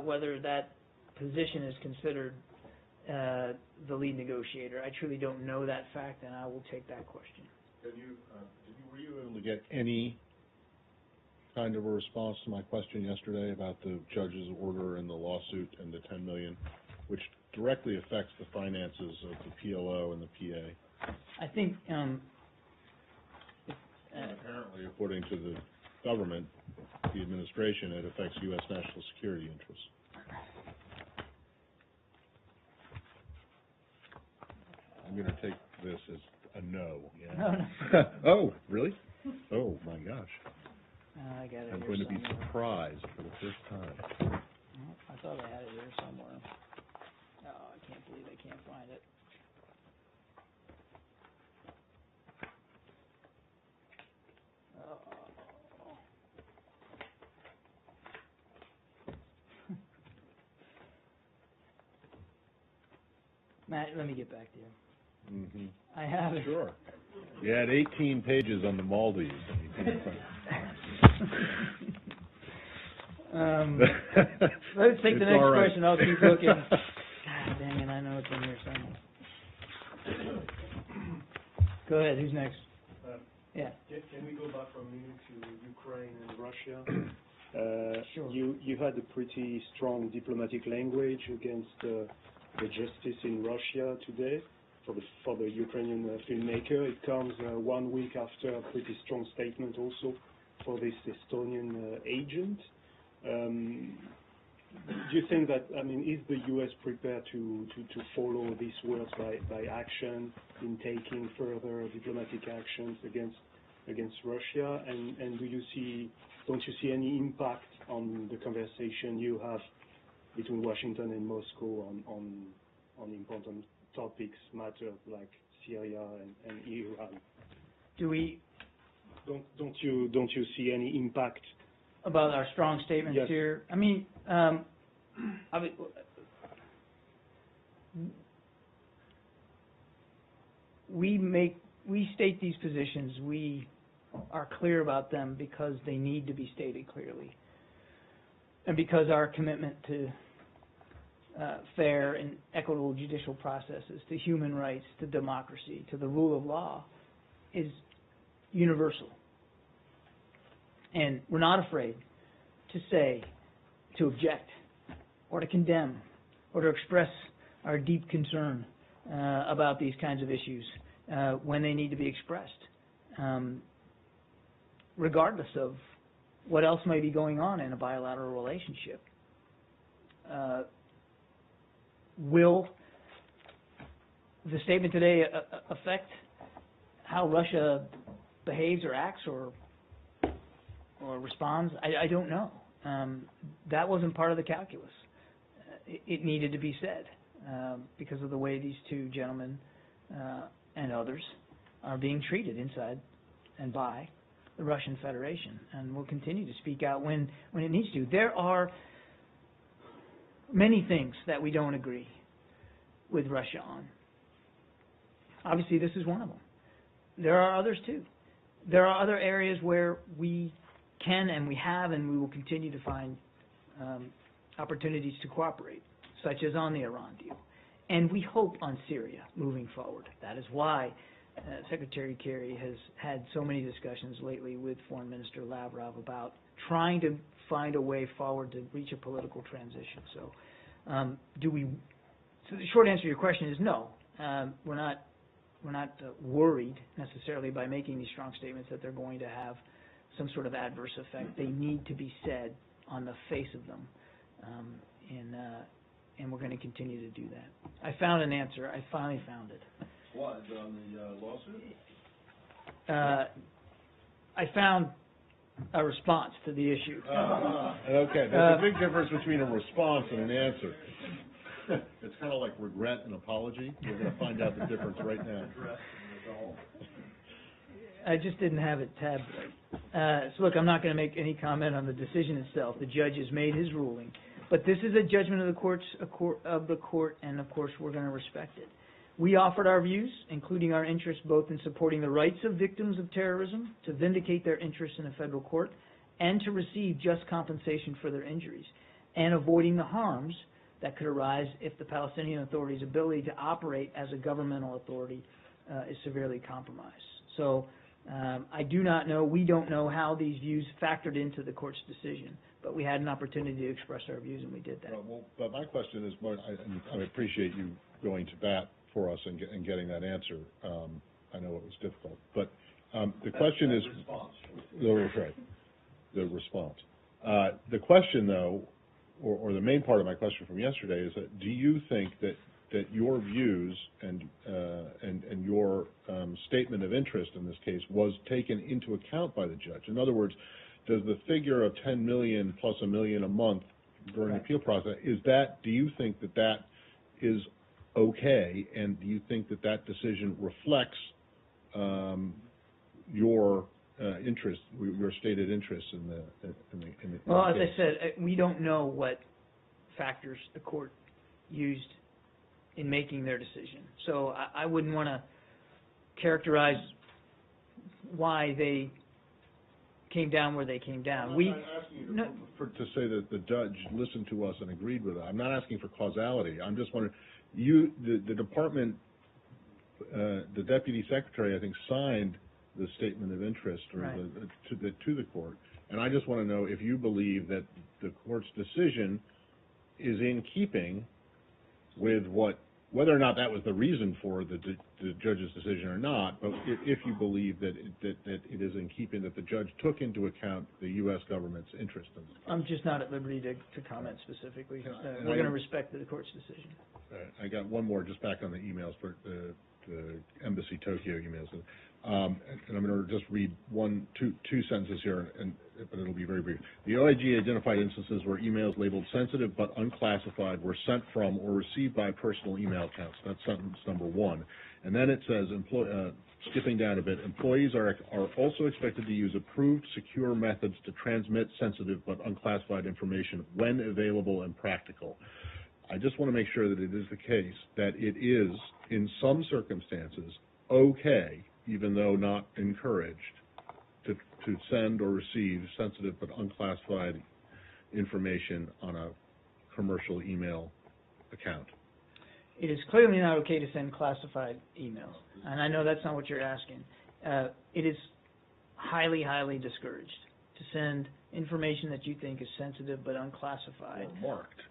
whether that position is considered the lead negotiator. I truly don't know that fact, and I will take that question. Were you able to get any kind of a response to my question yesterday about the judge's order and the lawsuit and the $10 million, which directly affects the finances of the PLO and the PA? I think apparently, according to the government, the administration, it affects U.S. national security interests. I'm going to take this as a no. Yeah. No. Oh, really? Oh, my gosh. I got it. I'm here going to be somewhere. surprised for the first time. I thought I had it here somewhere. Oh, I can't believe I can't find it. Matt, let me get back to you. Mm-hmm. I have it. Sure. You had 18 pages on the Maldives. Let's take the next all right. question. I'll keep looking. God dang it, I know it's in here somewhere. Go ahead, who's next? Yeah. Can we go back for a minute to Ukraine and Russia? Sure. You had a pretty strong diplomatic language against the justice in Russia today for the Ukrainian filmmaker. It comes 1 week after a pretty strong statement also for this Estonian agent. Do you think that, is the U.S. prepared to follow these words by action in taking further diplomatic actions against Russia? And don't you see any impact on the conversation you have between Washington and Moscow on important topics, matters like Syria and Iran? Don't you see any impact about our strong statements Yes. here? We state these positions. We are clear about them because they need to be stated clearly, and because our commitment to fair and equitable judicial processes, to human rights, to democracy, to the rule of law is universal. And we're not afraid to say, to object, or to condemn, or to express our deep concern about these kinds of issues when they need to be expressed, regardless of what else may be going on in a bilateral relationship. Will the statement today affect how Russia behaves or acts or responds? I don't know. That wasn't part of the calculus. It needed to be said because of the way these two gentlemen and others are being treated inside and by the Russian Federation, and will continue to speak out when it needs to. There are many things that we don't agree with Russia on, Obviously, this is one of them. There are others too. There are other areas where we can and we have and we will continue to find opportunities to cooperate, such as on the Iran deal. And we hope on Syria moving forward. That is why Secretary Kerry has had so many discussions lately with Foreign Minister Lavrov about trying to find a way forward to reach a political transition. So, so the short answer to your question is no. We're not worried necessarily by making these strong statements that they're going to have some sort of adverse effect. They need to be said on the face of them, and we're going to continue to do that. I found an answer. I finally found it. What, on the lawsuit? I found a response to the issue. Okay, there's a big difference between a response and an answer. It's kind of like regret and apology. We're going to find out the difference right now. I just didn't have it tabbed right. So look, I'm not going to make any comment on the decision itself. The judge has made his ruling, but this is a judgment of the court, and of course we're going to respect it. We offered our views, including our interest both in supporting the rights of victims of terrorism, to vindicate their interests in a federal court, and to receive just compensation for their injuries, and avoiding the harms that could arise if the Palestinian Authority's ability to operate as a governmental authority is severely compromised. So I do not know, we don't know how these views factored into the court's decision, but we had an opportunity to express our views, and we did that. Well, but my question is, I appreciate you going to bat for us and getting that answer. I know it was difficult, but the question is the response. The question, though, or the main part of my question from yesterday is that do you think that your views and your statement of interest in this case was taken into account by the judge? In other words, does the figure of $10 million plus $1 million a month during the appeal process, do you think that is okay, and do you think that decision reflects your interest, your stated interest in the Well, as case? I said, we don't know what factors the court used in making their decision. So I wouldn't want to characterize why they came down where they came down. I'm not asking you to say that the judge listened to us and agreed with it. I'm not asking for causality. I'm just wondering, the department, the deputy secretary, I think, signed the statement of interest or to the court, and I just want to know if you believe that the court's decision is in keeping with whether or not that was the reason for the judge's decision or not, but if you believe that it is in keeping, that the judge took into account the U.S. government's interest in it. I'm just not at liberty to comment specifically. We're going to respect the court's decision. I got one more just back on the emails, for the Embassy Tokyo emails. And I'm going to just read two sentences here, but it'll be very brief. The OIG identified instances where emails labeled sensitive but unclassified were sent from or received by personal email accounts. That's sentence number one. And then it says, skipping down a bit, employees are also expected to use approved, secure methods to transmit sensitive but unclassified information when available and practical. I just want to make sure that it is the case that it is, in some circumstances, okay, even though not encouraged, to send or receive sensitive but unclassified information on a commercial email account. It is clearly not okay to send classified emails, and I know that's not what you're asking. It is highly, highly discouraged to send information that you think is sensitive but unclassified. Or marked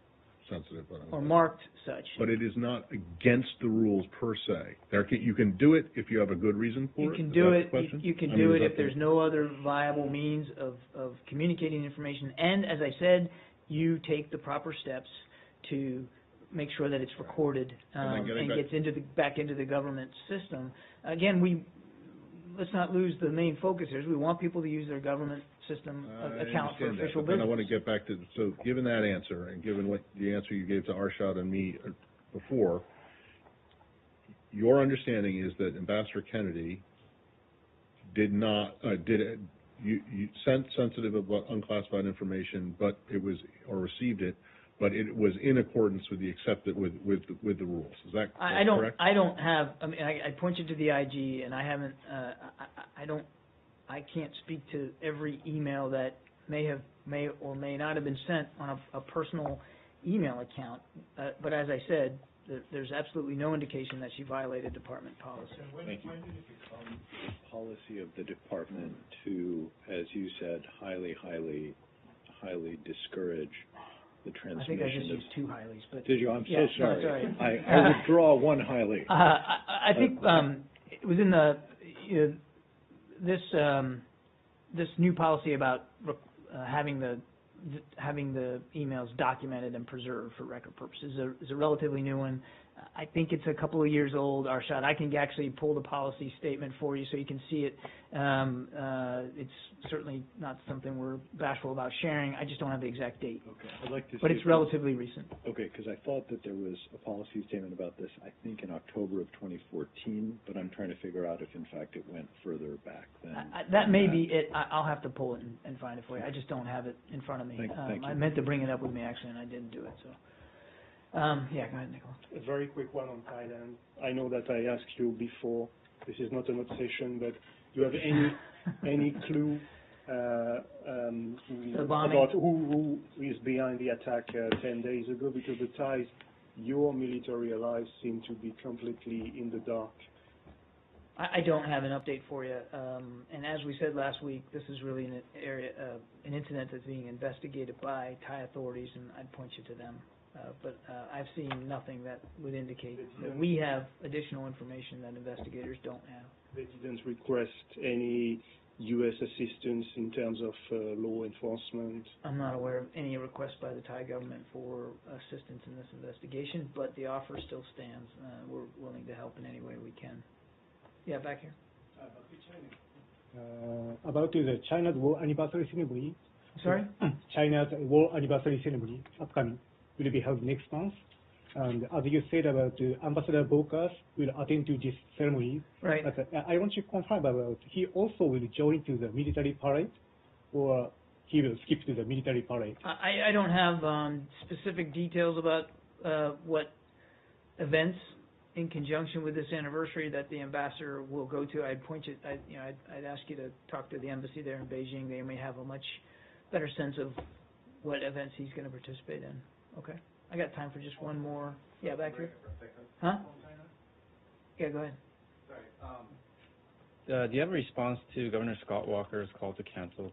sensitive but unclassified. Or marked such. But it is not against the rules per se. You can do it if you have a good reason for it. You can do it. You can do it if there's no other viable means of communicating information. And as I said, you take the proper steps to make sure that it's recorded and gets back into the government system. Again, let's not lose the main focus here. We want people to use their government system account for official business. I want to get back to, so given that answer and given what the answer you gave to Arshad and me before, your understanding is that Ambassador Kennedy you sent sensitive but unclassified information, but it was, or received it, but it was in accordance with the with the rules. Is that correct? I don't have, I mean, I point you to the IG, and I haven't, I can't speak to every email that may or may not have been sent on a personal email account. But as I said, there's absolutely no indication that she violated department policy. Thank you. When did it become the policy of the department to, as you said, highly discourage the transmission? I think I just used two highlies, but did you? I'm yeah, so sorry. No, it's all right. I withdraw one highly. I think it was in the this new policy about having the emails documented and preserved for record purposes is a relatively new one. I think it's a couple of years old, Arshad. I can actually pull the policy statement for you so you can see it. It's certainly not something we're bashful about sharing. I just don't have the exact date. Okay, I'd like to. But it's relatively recent. Okay, because I thought that there was a policy statement about this, I think in October of 2014, but I'm trying to figure out if in fact it went further back than that may be it. I'll have to pull it and find it for you. I just don't have it in front of me. Thank you. I meant to bring it up with me actually, and I didn't do it. So, yeah, go ahead, Nicola. A very quick one on Thailand. I know that I asked you before. This is not an obsession, but do you have any clue about who is behind the attack 10 days ago? Because the Thais, your military allies, seem to be completely in the dark. I don't have an update for you. And as we said last week, this is really an incident that's being investigated by Thai authorities, and I'd point you to them. But I've seen nothing that would indicate that we have additional information that investigators don't have. They didn't request any U.S. assistance in terms of law enforcement? I'm not aware of any request by the Thai government for assistance in this investigation, but the offer still stands. We're willing to help in any way we can. Yeah, back here. About the China's war anniversary ceremony. Sorry? China's war anniversary ceremony upcoming will be held next month. And as you said about Ambassador Bokas will attend to this ceremony. Right. But I want to confirm about he also will join to the military parade, or he will skip to the military parade. I don't have specific details about what events in conjunction with this anniversary that the ambassador will go to. I'd point you, I'd ask you to talk to the embassy there in Beijing. They may have a much better sense of what events he's going to participate in. Okay. I got time for just one more. Yeah, back here. Huh? Yeah, go ahead. Do you have a response to Governor Scott Walker's call to cancel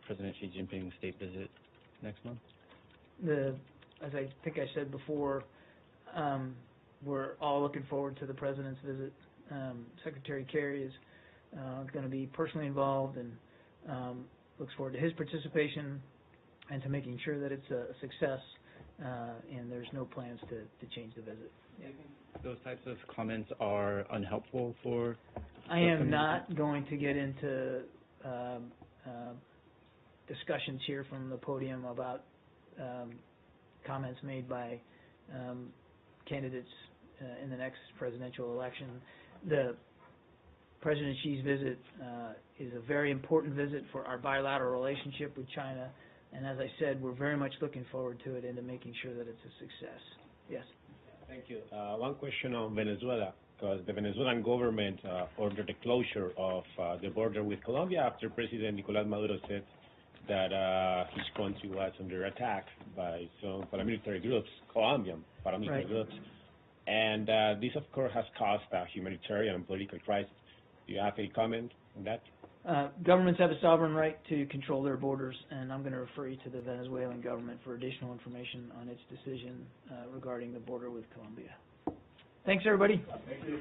President Xi Jinping's state visit next month? As I think I said before, we're all looking forward to the president's visit. Secretary Kerry is going to be personally involved and looks forward to his participation and to making sure that it's a success. And there's no plans to change the visit. Yeah. Those types of comments are unhelpful for... I am not going to get into discussions here from the podium about comments made by candidates in the next presidential election. The President Xi's visit is a very important visit for our bilateral relationship with China. And as I said, we're very much looking forward to it and to making sure that it's a success. Yes? Thank you. One question on Venezuela, because the Venezuelan government ordered the closure of the border with Colombia after President Nicolás Maduro said that his country was under attack by some paramilitary groups, Colombian paramilitary groups. And this, of course, has caused a humanitarian and political crisis. Do you have any comment on that? Governments have a sovereign right to control their borders, and I'm going to refer you to the Venezuelan government for additional information on its decision regarding the border with Colombia. Thanks, everybody. Thank you.